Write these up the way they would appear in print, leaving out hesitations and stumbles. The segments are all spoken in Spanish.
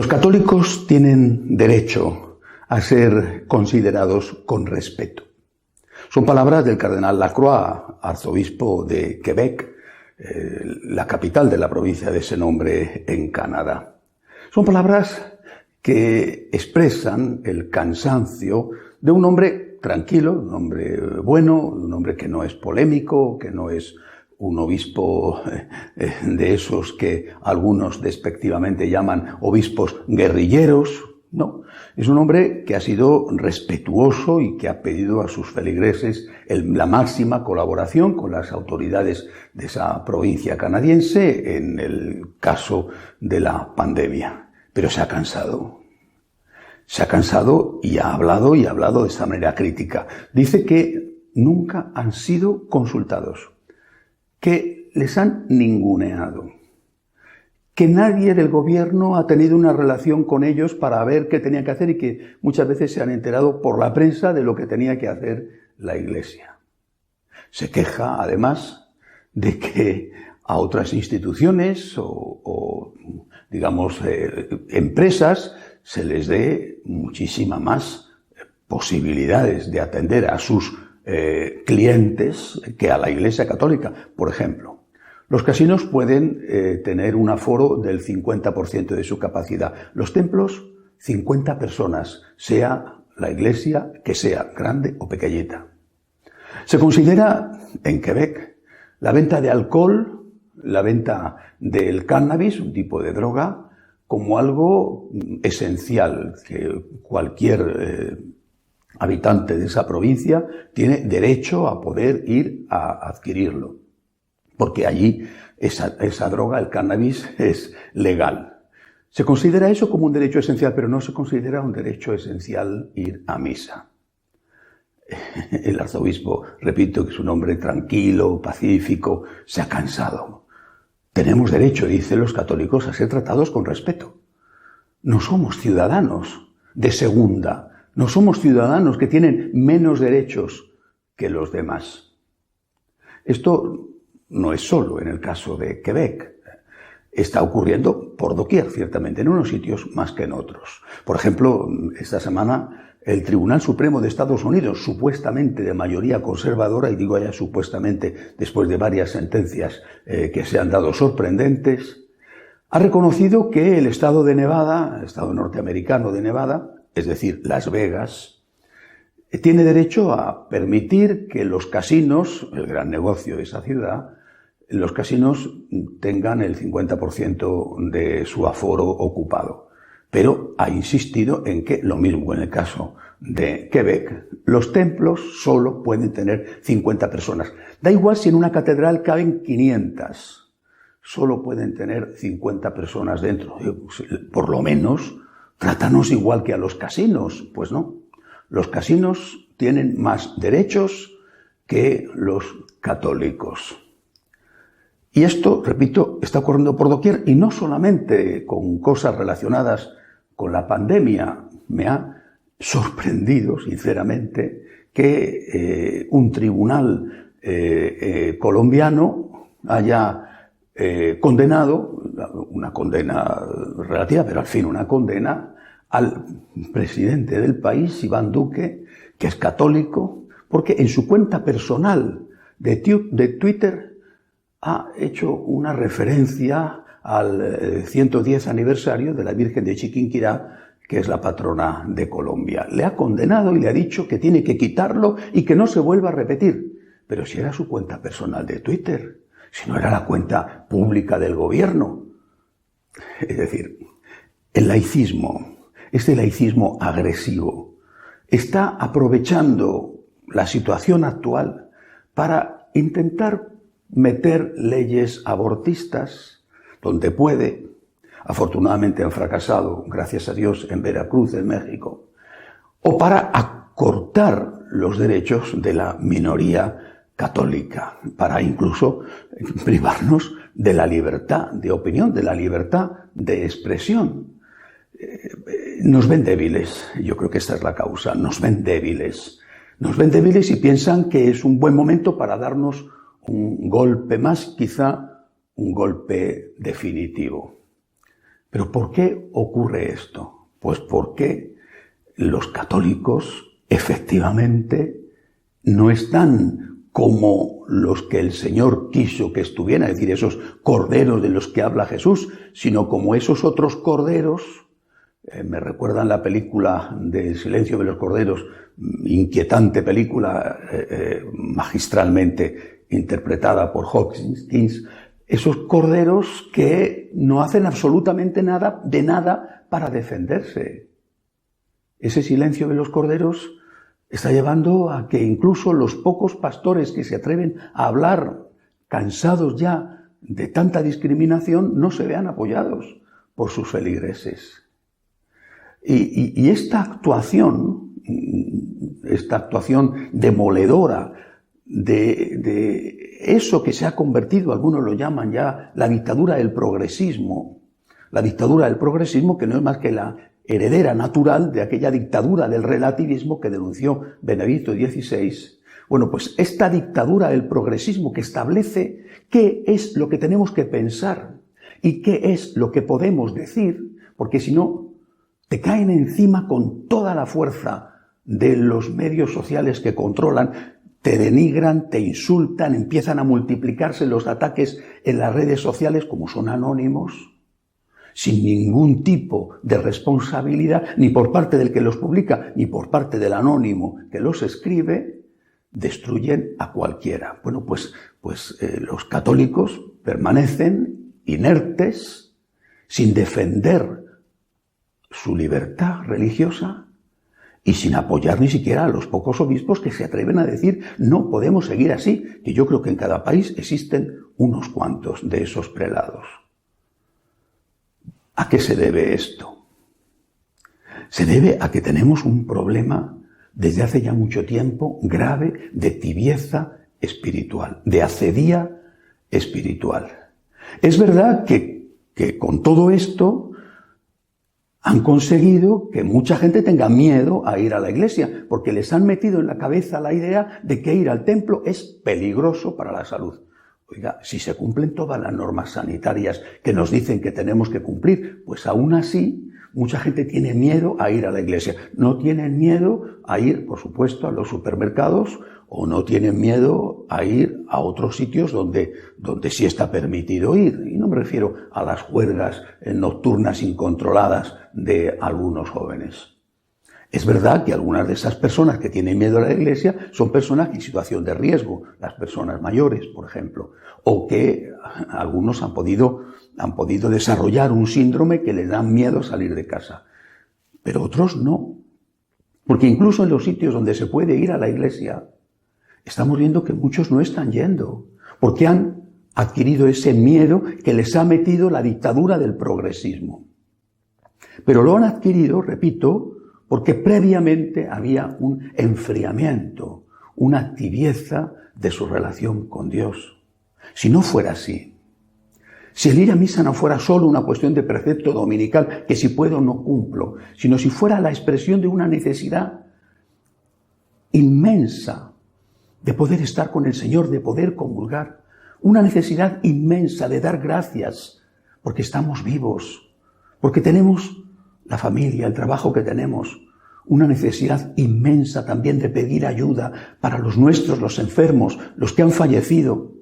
Los católicos tienen derecho a ser considerados con respeto. Son palabras del cardenal Lacroix, arzobispo de Quebec, la capital de la provincia de ese nombre en Canadá. Son palabras que expresan el cansancio de un hombre tranquilo, un hombre bueno, un hombre que no es polémico, que no es un obispo de esos que algunos despectivamente llaman obispos guerrilleros. No, es un hombre que ha sido respetuoso y que ha pedido a sus feligreses la máxima colaboración con las autoridades de esa provincia canadiense en el caso de la pandemia. Pero se ha cansado. Se ha cansado y ha hablado de esta manera crítica. Dice que nunca han sido consultados, que les han ninguneado, que nadie del gobierno ha tenido una relación con ellos para ver qué tenían que hacer y que muchas veces se han enterado por la prensa de lo que tenía que hacer la Iglesia. Se queja, además, de que a otras instituciones o digamos, empresas se les dé muchísima más posibilidades de atender a sus clientes que a la Iglesia Católica. Por ejemplo, los casinos pueden tener un aforo del 50% de su capacidad. Los templos, 50 personas, sea la iglesia que sea, grande o pequeñita. Se considera en Quebec la venta de alcohol, la venta del cannabis, un tipo de droga, como algo esencial, que cualquier habitante de esa provincia tiene derecho a poder ir a adquirirlo, porque allí esa droga, el cannabis, es legal. Se considera eso como un derecho esencial, pero no se considera un derecho esencial ir a misa. El arzobispo, repito, que es un hombre tranquilo, pacífico, se ha cansado. Tenemos derecho, dicen los católicos, a ser tratados con respeto. No somos ciudadanos de segunda. No somos ciudadanos que tienen menos derechos que los demás. Esto no es solo en el caso de Quebec. Está ocurriendo por doquier, ciertamente, en unos sitios más que en otros. Por ejemplo, esta semana el Tribunal Supremo de Estados Unidos, supuestamente de mayoría conservadora, y digo ya supuestamente después de varias sentencias que se han dado sorprendentes, ha reconocido que el estado de Nevada, el estado norteamericano de Nevada, es decir, Las Vegas, tiene derecho a permitir que los casinos, el gran negocio de esa ciudad, los casinos tengan el 50% de su aforo ocupado. Pero ha insistido en que, lo mismo en el caso de Quebec, los templos solo pueden tener 50 personas. Da igual si en una catedral caben 500, solo pueden tener 50 personas dentro. Por lo menos, trátanos igual que a los casinos. Pues no, los casinos tienen más derechos que los católicos. Y esto, repito, está ocurriendo por doquier, y no solamente con cosas relacionadas con la pandemia. Me ha sorprendido, sinceramente, que un tribunal colombiano haya condenado, una condena relativa, pero al fin una condena, al presidente del país, Iván Duque, que es católico, porque en su cuenta personal de Twitter ha hecho una referencia al 110 aniversario de la Virgen de Chiquinquirá, que es la patrona de Colombia. Le ha condenado y le ha dicho que tiene que quitarlo y que no se vuelva a repetir. Pero si era su cuenta personal de Twitter, si no era la cuenta pública del gobierno. Es decir, el laicismo, este laicismo agresivo, está aprovechando la situación actual para intentar meter leyes abortistas donde puede. Afortunadamente han fracasado, gracias a Dios, en Veracruz, en México. O para acortar los derechos de la minoría católica, para incluso privarnos de la libertad de opinión, de la libertad de expresión. Nos ven débiles, yo creo que esta es la causa, nos ven débiles. Nos ven débiles y piensan que es un buen momento para darnos un golpe más, quizá un golpe definitivo. ¿Pero por qué ocurre esto? Pues porque los católicos efectivamente no están como los que el Señor quiso que estuvieran, es decir, esos corderos de los que habla Jesús, sino como esos otros corderos. Me recuerdan la película de El silencio de los corderos, inquietante película, magistralmente interpretada por Hopkins. Esos corderos que no hacen absolutamente nada para defenderse. Ese silencio de los corderos está llevando a que incluso los pocos pastores que se atreven a hablar, cansados ya de tanta discriminación, no se vean apoyados por sus feligreses. Y esta actuación demoledora de eso que se ha convertido, algunos lo llaman ya la dictadura del progresismo. La dictadura del progresismo, que no es más que la heredera natural de aquella dictadura del relativismo que denunció Benedicto XVI. Bueno, pues esta dictadura del progresismo que establece qué es lo que tenemos que pensar y qué es lo que podemos decir, porque si no, te caen encima con toda la fuerza de los medios sociales que controlan, te denigran, te insultan, empiezan a multiplicarse los ataques en las redes sociales, como son anónimos, sin ningún tipo de responsabilidad, ni por parte del que los publica, ni por parte del anónimo que los escribe, destruyen a cualquiera. Bueno, pues los católicos permanecen inertes, sin defender su libertad religiosa y sin apoyar ni siquiera a los pocos obispos que se atreven a decir no podemos seguir así, que yo creo que en cada país existen unos cuantos de esos prelados. ¿A qué se debe esto? Se debe a que tenemos un problema desde hace ya mucho tiempo grave de tibieza espiritual, de acedía espiritual. Es verdad que con todo esto han conseguido que mucha gente tenga miedo a ir a la iglesia, porque les han metido en la cabeza la idea de que ir al templo es peligroso para la salud. Oiga, si se cumplen todas las normas sanitarias que nos dicen que tenemos que cumplir, pues aún así mucha gente tiene miedo a ir a la iglesia. No tienen miedo a ir, por supuesto, a los supermercados, o no tienen miedo a ir a otros sitios donde sí está permitido ir. Y no me refiero a las juergas nocturnas incontroladas de algunos jóvenes. Es verdad que algunas de esas personas que tienen miedo a la iglesia son personas en situación de riesgo, las personas mayores, por ejemplo, o que algunos han podido desarrollar un síndrome que les da miedo a salir de casa. Pero otros no. Porque incluso en los sitios donde se puede ir a la iglesia, estamos viendo que muchos no están yendo, porque han adquirido ese miedo que les ha metido la dictadura del progresismo. Pero lo han adquirido, repito, porque previamente había un enfriamiento, una tibieza de su relación con Dios. Si no fuera así, si el ir a misa no fuera solo una cuestión de precepto dominical, que si puedo no cumplo, sino si fuera la expresión de una necesidad inmensa de poder estar con el Señor, de poder comulgar, una necesidad inmensa de dar gracias porque estamos vivos, porque tenemos la familia, el trabajo que tenemos, una necesidad inmensa también de pedir ayuda para los nuestros, los enfermos, los que han fallecido,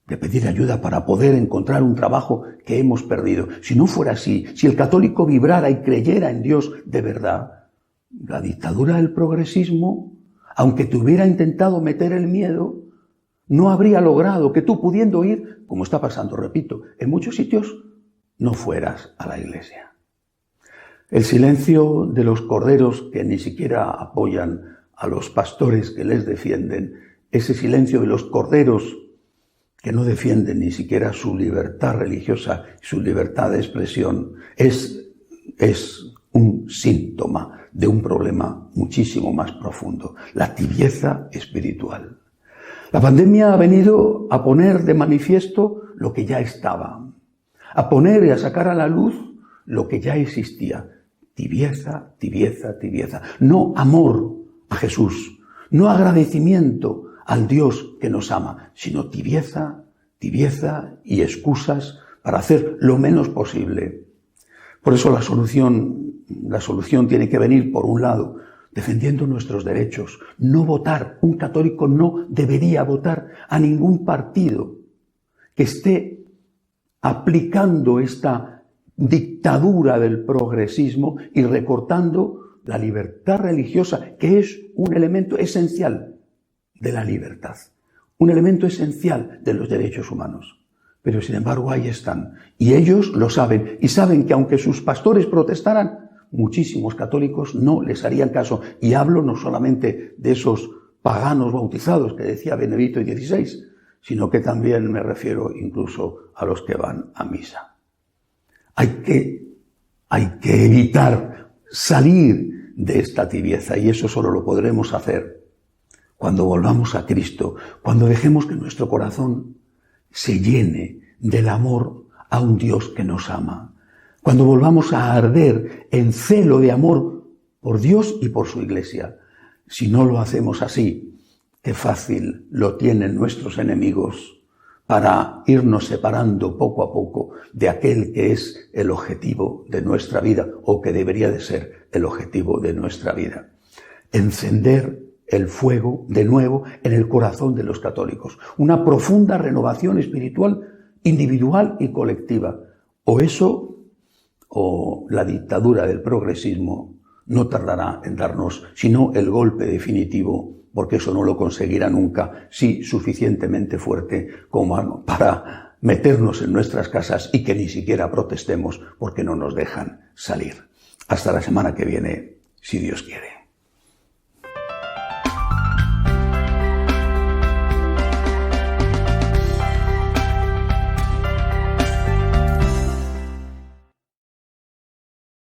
de pedir ayuda para poder encontrar un trabajo que hemos perdido. Si no fuera así, si el católico vibrara y creyera en Dios de verdad, la dictadura del progresismo, aunque te hubiera intentado meter el miedo, no habría logrado que tú, pudiendo ir, como está pasando, repito, en muchos sitios, no fueras a la iglesia. El silencio de los corderos que ni siquiera apoyan a los pastores que les defienden, ese silencio de los corderos que no defienden ni siquiera su libertad religiosa, su libertad de expresión, es un síntoma de un problema muchísimo más profundo, la tibieza espiritual. La pandemia ha venido a poner de manifiesto lo que ya estaba, a poner y a sacar a la luz lo que ya existía. Tibieza, tibieza, tibieza. No amor a Jesús, no agradecimiento al Dios que nos ama, sino tibieza, tibieza y excusas para hacer lo menos posible. Por eso la solución tiene que venir, por un lado, defendiendo nuestros derechos. No votar. Un católico no debería votar a ningún partido que esté aplicando esta dictadura del progresismo y recortando la libertad religiosa, que es un elemento esencial de la libertad, un elemento esencial de los derechos humanos. Pero sin embargo ahí están, y ellos lo saben, y saben que aunque sus pastores protestaran, muchísimos católicos no les harían caso. Y hablo no solamente de esos paganos bautizados que decía Benedicto XVI, sino que también me refiero incluso a los que van a misa. Hay que evitar salir de esta tibieza, y eso solo lo podremos hacer cuando volvamos a Cristo, cuando dejemos que nuestro corazón se llene del amor a un Dios que nos ama, cuando volvamos a arder en celo de amor por Dios y por su Iglesia. Si no lo hacemos así, qué fácil lo tienen nuestros enemigos para irnos separando poco a poco de aquel que es el objetivo de nuestra vida, o que debería de ser el objetivo de nuestra vida. Encender el fuego de nuevo en el corazón de los católicos. Una profunda renovación espiritual individual y colectiva. O eso, o la dictadura del progresismo no tardará en darnos, sino el golpe definitivo, porque eso no lo conseguirá nunca, si suficientemente fuerte como para meternos en nuestras casas y que ni siquiera protestemos porque no nos dejan salir. Hasta la semana que viene, si Dios quiere.